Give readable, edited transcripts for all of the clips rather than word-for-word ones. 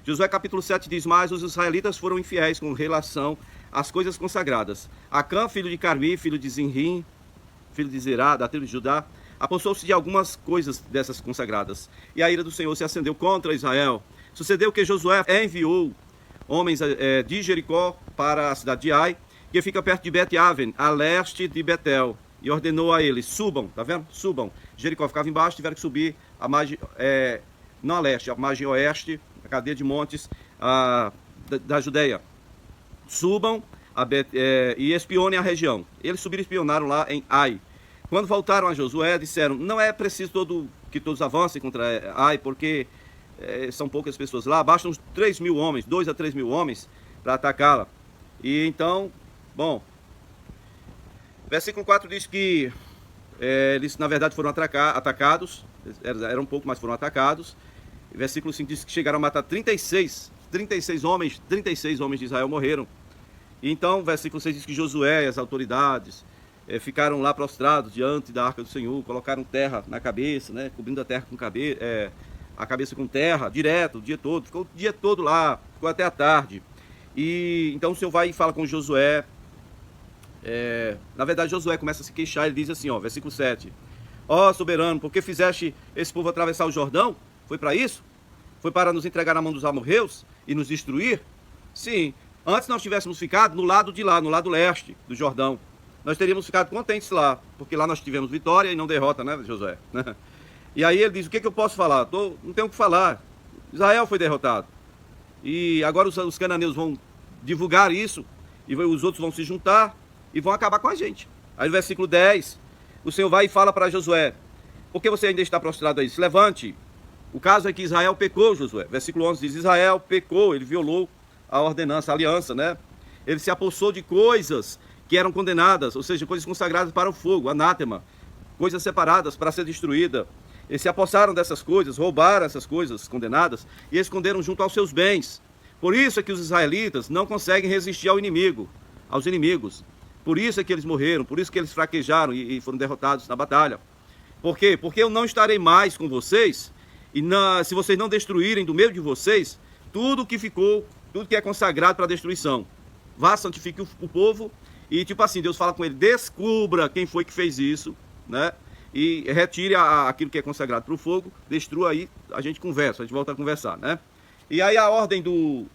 Josué capítulo 7 diz: mas os israelitas foram infiéis com relação às coisas consagradas. Acã, filho de Carmi, filho de Zinrim, filho de Zerá, da tribo de Judá, apossou-se de algumas coisas dessas consagradas. E a ira do Senhor se acendeu contra Israel. Sucedeu que Josué enviou homens de Jericó para a cidade de Ai, que fica perto de Bet-Aven, a leste de Betel, e ordenou a eles: subam, tá vendo? Subam. Jericó ficava embaixo, tiveram que subir a margem, não a leste, a margem oeste, a cadeia de montes da Judeia. Subam e espionem a região. Eles subiram e espionaram lá em Ai. Quando voltaram a Josué, disseram: não é preciso que todos avancem contra Ai, porque são poucas pessoas lá, bastam uns 3.000 homens, 2 a 3.000 homens para atacá-la. E então, bom, versículo 4 diz que eles na verdade foram atacados, eram um pouco, mas foram atacados. Versículo 5 diz que chegaram a matar 36 homens de Israel morreram. E então, versículo 6 diz que Josué e as autoridades ficaram lá prostrados diante da arca do Senhor, colocaram terra na cabeça, né, cobrindo a terra com a cabeça com terra, direto, o dia todo, ficou o dia todo lá, ficou até a tarde. E então o Senhor vai e fala com Josué. Na verdade, Josué começa a se queixar, ele diz assim, ó, versículo 7: ó soberano, por que fizeste esse povo atravessar o Jordão? Foi para isso? Foi para nos entregar na mão dos amorreus e nos destruir? Sim, antes nós tivéssemos ficado no lado de lá, no lado leste do Jordão, nós teríamos ficado contentes lá, porque lá nós tivemos vitória e não derrota, né, Josué? E aí ele diz: o que eu posso falar? Não tenho o que falar. Israel foi derrotado. E agora os cananeus vão divulgar isso, e os outros vão se juntar e vão acabar com a gente. Aí no versículo 10, o Senhor vai e fala para Josué: por que você ainda está prostrado aí? Se levante. O caso é que Israel pecou, Josué. Versículo 11 diz: Israel pecou, ele violou a ordenança, a aliança, né? Ele se apossou de coisas que eram condenadas, ou seja, coisas consagradas para o fogo, anátema, coisas separadas para ser destruída. Eles se apossaram dessas coisas, roubaram essas coisas condenadas e esconderam junto aos seus bens. Por isso é que os israelitas não conseguem resistir ao inimigo, aos inimigos. Por isso é que eles morreram, por isso que eles fraquejaram e foram derrotados na batalha. Por quê? Porque eu não estarei mais com vocês, e se vocês não destruírem do meio de vocês tudo que ficou, tudo que é consagrado para destruição. Vá, santifique o povo, e tipo assim, Deus fala com ele: descubra quem foi que fez isso, né? E retire aquilo que é consagrado para o fogo, destrua, aí a gente conversa, a gente volta a conversar, né? E aí a ordem do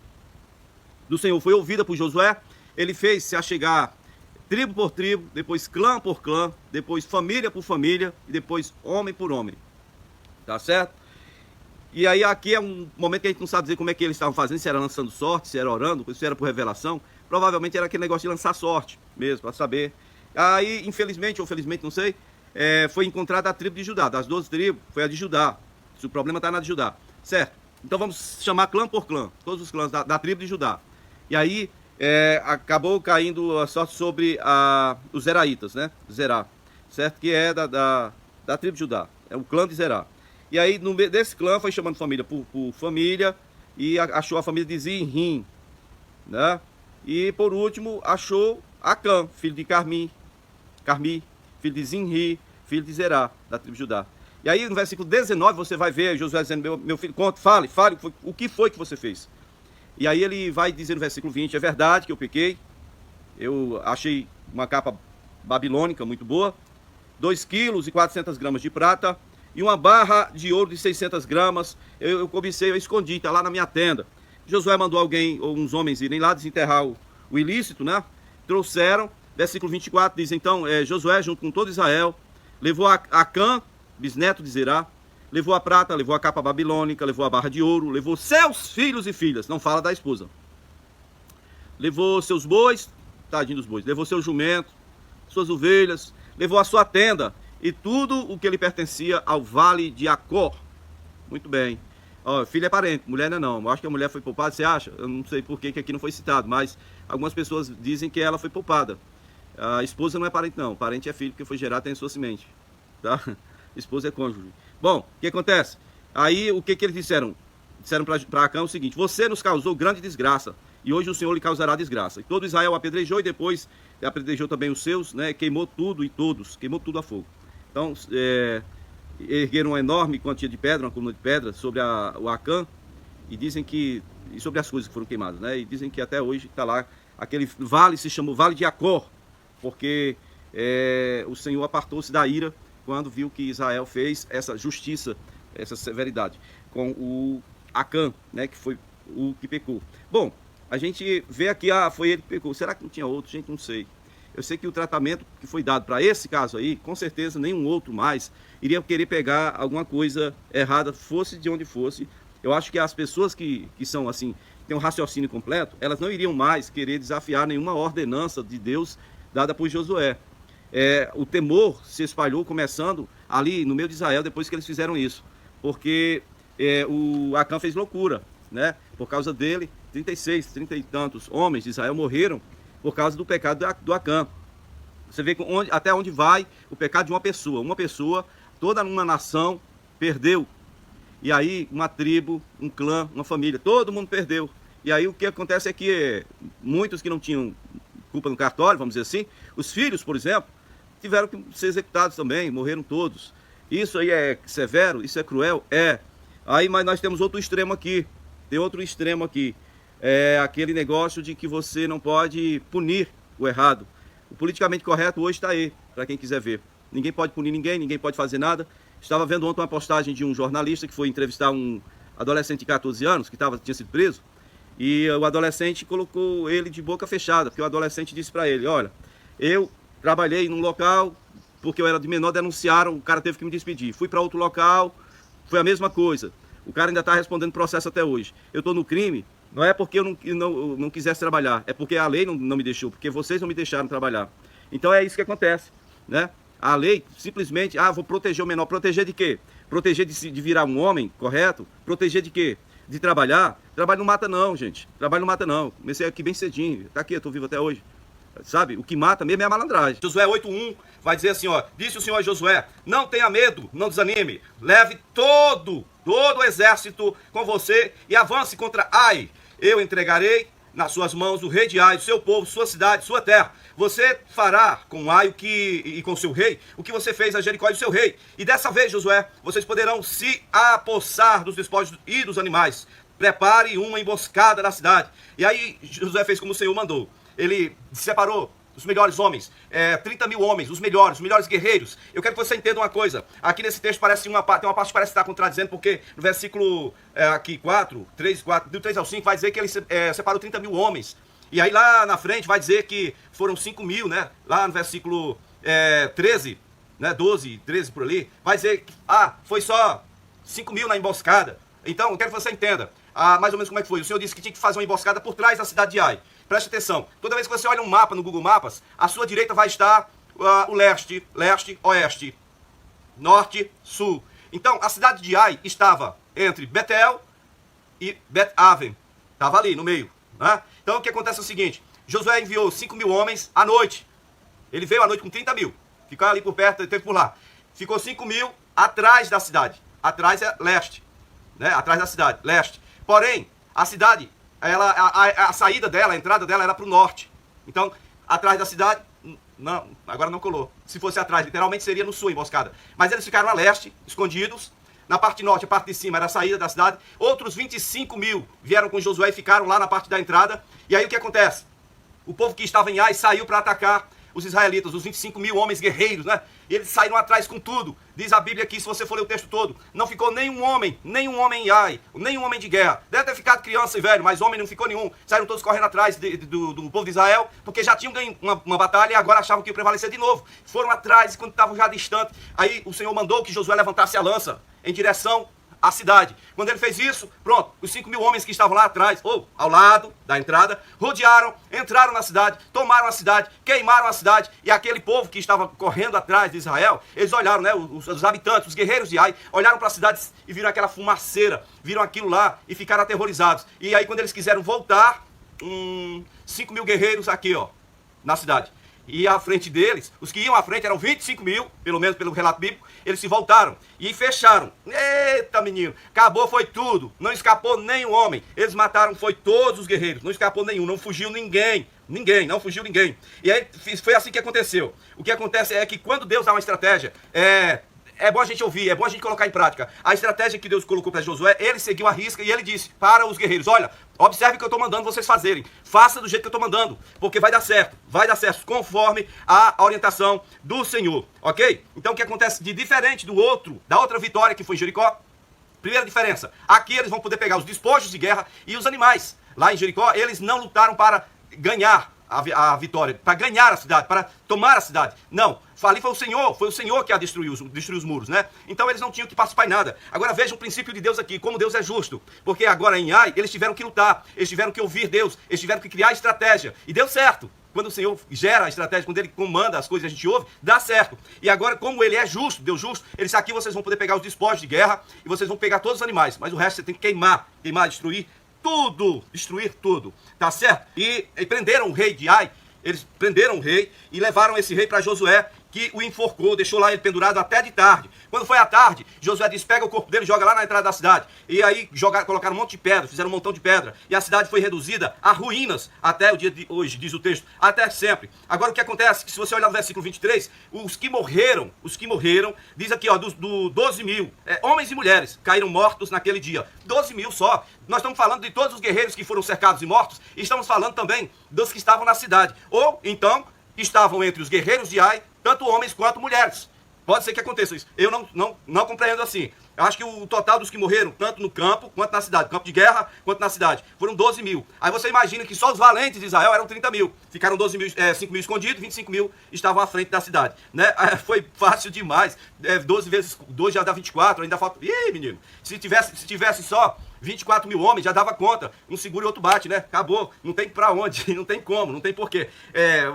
Senhor foi ouvida por Josué. Ele fez se achegar tribo por tribo, depois clã por clã, depois família por família e depois homem por homem. Tá certo? E aí aqui é um momento que a gente não sabe dizer como é que eles estavam fazendo, se era lançando sorte, se era orando, se era por revelação. Provavelmente era aquele negócio de lançar sorte mesmo, para saber. Aí, infelizmente ou felizmente, não sei, foi encontrada a tribo de Judá. Das 12 tribos, foi a de Judá. Se o problema está na de Judá. Certo? Então vamos chamar clã por clã, todos os clãs da tribo de Judá. E aí acabou caindo a sorte sobre os Zeraitas, né? Zerá, certo? Que é da tribo de Judá, é o clã de Zerá. E aí desse clã foi chamando família por família e achou a família de Zinrim, né? E por último achou Acã, filho de Carmi, filho de Zinri, filho de Zerá, da tribo de Judá. E aí no versículo 19 você vai ver Josué dizendo: meu filho, conte, fale o que foi que você fez. E aí ele vai dizer no versículo 20: é verdade que eu pequei, eu achei uma capa babilônica muito boa, 2 quilos e 400 gramas de prata e uma barra de ouro de 600 gramas, eu cobicei, eu escondi, está lá na minha tenda. Josué mandou alguém, ou uns homens, irem lá desenterrar o ilícito, né? Trouxeram, versículo 24 diz: então Josué, junto com todo Israel, levou Acã, bisneto de Zerá, levou a prata, levou a capa babilônica, levou a barra de ouro, levou seus filhos e filhas, não fala da esposa, levou seus bois, tadinho dos bois, levou seu jumento, suas ovelhas, levou a sua tenda e tudo o que lhe pertencia ao vale de Acor. Muito bem. Ó, filho é parente, mulher não é não. Eu acho que a mulher foi poupada, você acha? Eu não sei por que aqui não foi citado, mas algumas pessoas dizem que ela foi poupada. A esposa não é parente não, parente é filho que foi gerado, tem em sua semente, tá? Esposa é cônjuge. Bom, o que acontece? Aí o que eles disseram? Disseram para Acã o seguinte: você nos causou grande desgraça e hoje o Senhor lhe causará desgraça. E todo Israel apedrejou e depois apedrejou também os seus, né? Queimou tudo e todos, queimou tudo a fogo. Então ergueram uma enorme quantia de pedra, uma coluna de pedra sobre o Acã, e dizem que e sobre as coisas que foram queimadas, né? E dizem que até hoje está lá, aquele vale se chamou Vale de Acor, porque o Senhor apartou-se da ira quando viu que Israel fez essa justiça, essa severidade com o Acã, né, que foi o que pecou. Bom, a gente vê aqui, foi ele que pecou. Será que não tinha outro? Gente, não sei. Eu sei que o tratamento que foi dado para esse caso aí, com certeza nenhum outro mais iria querer pegar alguma coisa errada, fosse de onde fosse. Eu acho que as pessoas que são assim, têm um raciocínio completo, elas não iriam mais querer desafiar nenhuma ordenança de Deus dada por Josué. O temor se espalhou começando ali no meio de Israel depois que eles fizeram isso, porque o Acã fez loucura, né? Por causa dele, 30 e tantos homens de Israel morreram por causa do pecado do Acã. Você vê até onde vai o pecado de uma pessoa, toda uma nação perdeu. E aí uma tribo, um clã, uma família, todo mundo perdeu. E aí o que acontece é que muitos que não tinham culpa no cartório, vamos dizer assim, os filhos, por exemplo, tiveram que ser executados também, morreram todos. Isso aí é severo, isso é cruel? Aí, mas nós temos outro extremo aqui, tem outro extremo aqui, aquele negócio de que você não pode punir o errado. O politicamente correto hoje está aí, para quem quiser ver. Ninguém pode punir ninguém pode fazer nada. Estava vendo ontem uma postagem de um jornalista que foi entrevistar um adolescente de 14 anos, que tinha sido preso, e o adolescente colocou ele de boca fechada, porque o adolescente disse para ele, olha, eu trabalhei num local, porque eu era de menor, denunciaram, o cara teve que me despedir. Fui para outro local, foi a mesma coisa. O cara ainda está respondendo processo até hoje. Eu estou no crime, não é porque eu não quisesse trabalhar, é porque a lei não me deixou, porque vocês não me deixaram trabalhar. Então é isso que acontece, né? A lei simplesmente, vou proteger o menor. Proteger de quê? Proteger de virar um homem, correto? Proteger de quê? De trabalhar? Trabalho não mata não, gente. Trabalho não mata não. Comecei aqui bem cedinho. Tá aqui, eu tô vivo até hoje. Sabe? O que mata mesmo é a malandragem. Josué 8:1 vai dizer assim, ó. Disse o Senhor a Josué, não tenha medo, não desanime. Leve todo o exército com você e avance contra Ai. Eu entregarei nas suas mãos o rei de Ai, seu povo, sua cidade, sua terra. Você fará com Ai e com seu rei o que você fez a Jericó e o seu rei. E dessa vez, Josué, vocês poderão se apossar dos despojos e dos animais. Prepare uma emboscada na cidade. E aí Josué fez como o Senhor mandou. Ele separou os melhores homens, 30 mil homens, os melhores guerreiros. Eu quero que você entenda uma coisa. Aqui nesse texto tem uma parte que parece estar contradizendo, porque no versículo aqui 4, do 3 ao 5, vai dizer que ele separou 30 mil homens. E aí lá na frente vai dizer que foram 5 mil, né? Lá no versículo 13, né? 12, 13 por ali, vai dizer que foi só 5 mil na emboscada. Então, eu quero que você entenda mais ou menos como é que foi. O Senhor disse que tinha que fazer uma emboscada por trás da cidade de Ai. Preste atenção. Toda vez que você olha um mapa no Google Maps, à sua direita vai estar o leste, oeste, norte, sul. Então, a cidade de Ai estava entre Betel e Bet-Aven. Estava ali no meio. Né? Então, o que acontece é o seguinte. Josué enviou 5 mil homens à noite. Ele veio à noite com 30 mil. Ficou ali por perto, teve por lá. Ficou 5 mil atrás da cidade. Atrás é leste. Né? Atrás da cidade, leste. Porém, a cidade, a saída dela, a entrada dela era para o norte. Então, atrás da cidade, não, agora não colou. Se fosse atrás, literalmente seria no sul, emboscada. Mas eles ficaram a leste, escondidos. Na parte norte, a parte de cima era a saída da cidade. Outros 25 mil vieram com Josué e ficaram lá na parte da entrada. E aí o que acontece? O povo que estava em Ai saiu para atacar os israelitas, os 25 mil homens guerreiros, né? E eles saíram atrás com tudo. Diz a Bíblia aqui, se você for ler o texto todo, não ficou nenhum homem em Ai, nenhum homem de guerra. Deve ter ficado criança e velho, mas homem não ficou nenhum. Saíram todos correndo atrás do povo de Israel, porque já tinham ganho uma batalha e agora achavam que ia prevalecer de novo. Foram atrás, quando estavam já distantes, aí o Senhor mandou que Josué levantasse a lança em direção à cidade. Quando ele fez isso, pronto, os 5 mil homens que estavam lá atrás, ou ao lado da entrada, rodearam, entraram na cidade, tomaram a cidade, queimaram a cidade, e aquele povo que estava correndo atrás de Israel, eles olharam, né, os habitantes, os guerreiros de Ai, olharam para a cidade e viram aquela fumaceira, viram aquilo lá e ficaram aterrorizados. E aí quando eles quiseram voltar, 5 mil guerreiros aqui, ó, na cidade. E à frente deles, os que iam à frente eram 25 mil, pelo menos pelo relato bíblico, eles se voltaram e fecharam. Eita, menino, acabou, foi tudo. Não escapou nenhum homem. Eles mataram, foi todos os guerreiros. Não escapou nenhum, não fugiu ninguém. Não fugiu ninguém. E aí foi assim que aconteceu. O que acontece é que quando Deus dá uma estratégia, é bom a gente ouvir, é bom a gente colocar em prática. A estratégia que Deus colocou para Josué, ele seguiu a risca e ele disse para os guerreiros, olha, observe o que eu estou mandando vocês fazerem, faça do jeito que eu estou mandando, porque vai dar certo, conforme a orientação do Senhor, ok? Então o que acontece de diferente da outra vitória que foi em Jericó? Primeira diferença, aqui eles vão poder pegar os despojos de guerra e os animais. Lá em Jericó, eles não lutaram para ganhar a vitória, para ganhar a cidade, para tomar a cidade. Não, ali foi o Senhor que a destruiu os muros, né? Então eles não tinham que participar em nada. Agora veja o princípio de Deus aqui, como Deus é justo. Porque agora em Ai, eles tiveram que lutar, eles tiveram que ouvir Deus, eles tiveram que criar estratégia. E deu certo. Quando o Senhor gera a estratégia, quando Ele comanda as coisas que a gente ouve, dá certo. E agora, como Ele é justo, Deus justo, Ele disse, aqui vocês vão poder pegar os despojos de guerra e vocês vão pegar todos os animais. Mas o resto você tem que queimar, destruir tudo, tá certo? E prenderam o rei de Ai, eles prenderam o rei e levaram esse rei para Josué, que o enforcou, deixou lá ele pendurado até de tarde. Quando foi à tarde, Josué disse, pega o corpo dele e joga lá na entrada da cidade. E aí colocaram um monte de pedra, fizeram um montão de pedra. E a cidade foi reduzida a ruínas até o dia de hoje, diz o texto, até sempre. Agora o que acontece, que se você olhar no versículo 23, os que morreram, diz aqui, ó, do 12 mil, homens e mulheres caíram mortos naquele dia. 12 mil só. Nós estamos falando de todos os guerreiros que foram cercados e mortos, e estamos falando também dos que estavam na cidade. Ou, então, estavam entre os guerreiros de Ai, tanto homens quanto mulheres. Pode ser que aconteça isso. Eu não compreendo assim. Eu acho que o total dos que morreram, tanto no campo quanto na cidade, campo de guerra quanto na cidade, foram 12 mil. Aí você imagina que só os valentes de Israel eram 30 mil. Ficaram 5 mil escondidos, 25 mil estavam à frente da cidade. Né? Foi fácil demais. 12 vezes 2 já dá 24, ainda falta... Ih, menino, se tivesse só 24 mil homens, já dava conta. Um segura e outro bate, né? Acabou. Não tem pra onde, não tem como, não tem porquê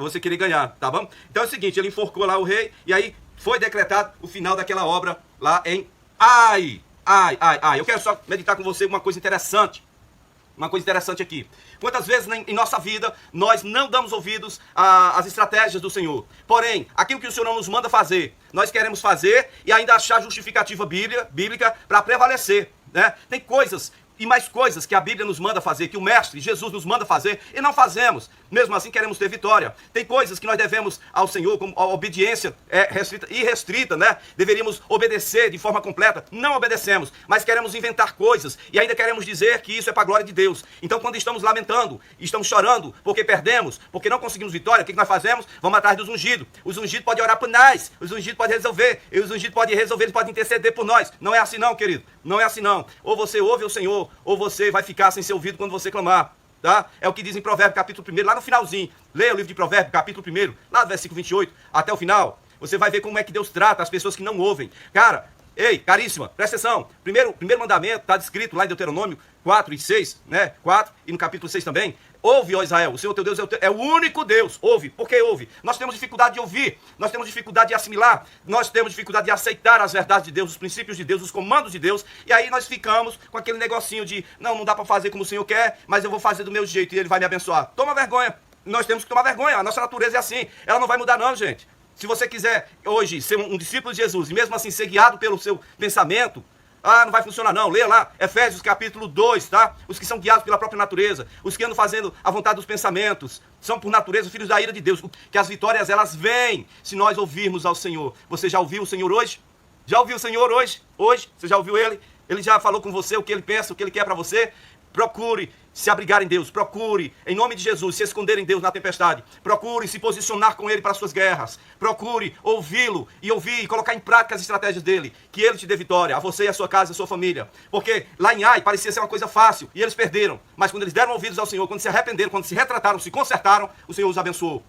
você querer ganhar, tá bom? Então é o seguinte, ele enforcou lá o rei e aí foi decretado o final daquela obra lá em Ai. Eu quero só meditar com você uma coisa interessante. Uma coisa interessante aqui. Quantas vezes em nossa vida nós não damos ouvidos às estratégias do Senhor? Porém, aquilo que o Senhor não nos manda fazer, nós queremos fazer e ainda achar justificativa bíblica para prevalecer. Né? Tem coisas e mais coisas que a Bíblia nos manda fazer, que o Mestre Jesus nos manda fazer e não fazemos. Mesmo assim queremos ter vitória. Tem coisas que nós devemos ao Senhor, como a obediência irrestrita, né? Deveríamos obedecer de forma completa. Não obedecemos, mas queremos inventar coisas e ainda queremos dizer que isso é para a glória de Deus. Então quando estamos lamentando, estamos chorando porque perdemos, porque não conseguimos vitória, o que nós fazemos? Vamos atrás dos ungidos. Os ungidos podem orar por nós, os ungidos podem resolver, os ungidos podem resolver, eles podem interceder por nós. Não é assim não, querido. Não é assim não. Ou você ouve o Senhor, ou você vai ficar sem ser ouvido quando você clamar. Tá? É o que diz em Provérbios capítulo 1, lá no finalzinho. Leia o livro de Provérbios, capítulo 1, lá do versículo 28, até o final. Você vai ver como é que Deus trata as pessoas que não ouvem. Cara, ei, caríssima, presta atenção. Primeiro mandamento está descrito lá em Deuteronômio 4 e 6, né? 4 e no capítulo 6 também. Ouve, ó Israel, o Senhor teu Deus é o único Deus. Ouve. Por que ouve? Nós temos dificuldade de ouvir, nós temos dificuldade de assimilar, nós temos dificuldade de aceitar as verdades de Deus, os princípios de Deus, os comandos de Deus, e aí nós ficamos com aquele negocinho de, não dá para fazer como o Senhor quer, mas eu vou fazer do meu jeito e Ele vai me abençoar. Toma vergonha. Nós temos que tomar vergonha. A nossa natureza é assim. Ela não vai mudar não, gente. Se você quiser hoje ser um discípulo de Jesus e mesmo assim ser guiado pelo seu pensamento, não vai funcionar não. Leia lá, Efésios capítulo 2, tá? Os que são guiados pela própria natureza, os que andam fazendo a vontade dos pensamentos, são por natureza filhos da ira de Deus, que as vitórias elas vêm se nós ouvirmos ao Senhor. Você já ouviu o Senhor hoje? Já ouviu o Senhor hoje? Hoje? Você já ouviu Ele? Ele já falou com você o que Ele pensa, o que Ele quer para você? Procure se abrigar em Deus, procure, em nome de Jesus, se esconder em Deus na tempestade. Procure se posicionar com Ele para as suas guerras. Procure ouvi-lo e ouvir e colocar em prática as estratégias dele. Que Ele te dê vitória, a você e a sua casa e a sua família. Porque lá em Ai parecia ser uma coisa fácil e eles perderam. Mas quando eles deram ouvidos ao Senhor, quando se arrependeram, quando se retrataram, se consertaram, o Senhor os abençoou.